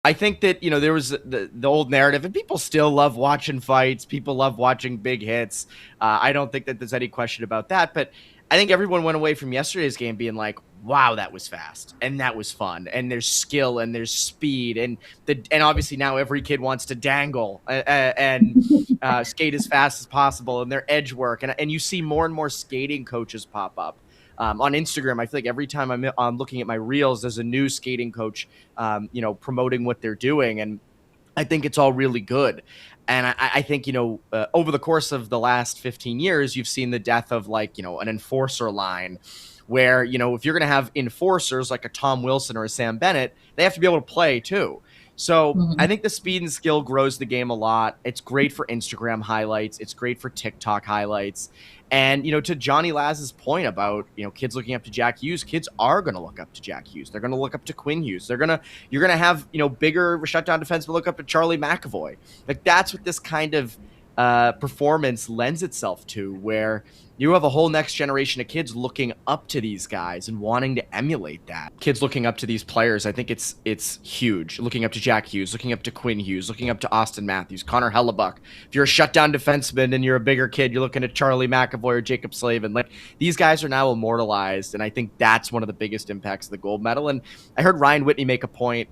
I think that, there was the old narrative, and people still love watching fights. People love watching big hits. I don't think that there's any question about that. But I think everyone went away from yesterday's game being like, wow, that was fast and that was fun. And there's skill and there's speed. And obviously now every kid wants to dangle and skate as fast as possible, and their edge work. And you see more and more skating coaches pop up. On Instagram, I feel like every time I'm looking at my reels, there's a new skating coach, promoting what they're doing. And I think it's all really good. And I think, over the course of the last 15 years, you've seen the death of an enforcer line where, if you're going to have enforcers like a Tom Wilson or a Sam Bennett, they have to be able to play too. So I think the speed and skill grows the game a lot. It's great for Instagram highlights. It's great for TikTok highlights. And, to Johnny Laz's point about, kids looking up to Jack Hughes, kids are going to look up to Jack Hughes. They're going to look up to Quinn Hughes. You're going to have, bigger shutdown defensemen look up to Charlie McAvoy. Like, that's what this kind of performance lends itself to, where you have a whole next generation of kids looking up to these guys and wanting to emulate that. Kids looking up to these players, I think it's huge. Looking up to Jack Hughes, looking up to Quinn Hughes, looking up to Austin Matthews, Connor Hellebuck. If you're a shutdown defenseman and you're a bigger kid, you're looking at Charlie McAvoy or Jacob Slavin. Like, these guys are now immortalized, and I think that's one of the biggest impacts of the gold medal. And I heard Ryan Whitney make a point,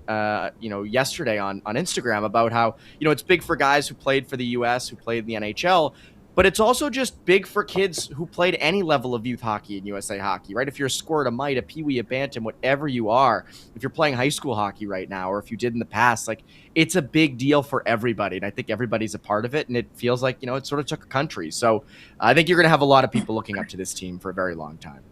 yesterday on Instagram about how, it's big for guys who played for the U.S., who played in the NHL, but it's also just big for kids who played any level of youth hockey in USA Hockey, right? If you're a squirt, a mite, a peewee, a bantam, whatever you are, if you're playing high school hockey right now, or if you did in the past, like, it's a big deal for everybody. And I think everybody's a part of it. And it feels like, it sort of took a country. So I think you're going to have a lot of people looking up to this team for a very long time.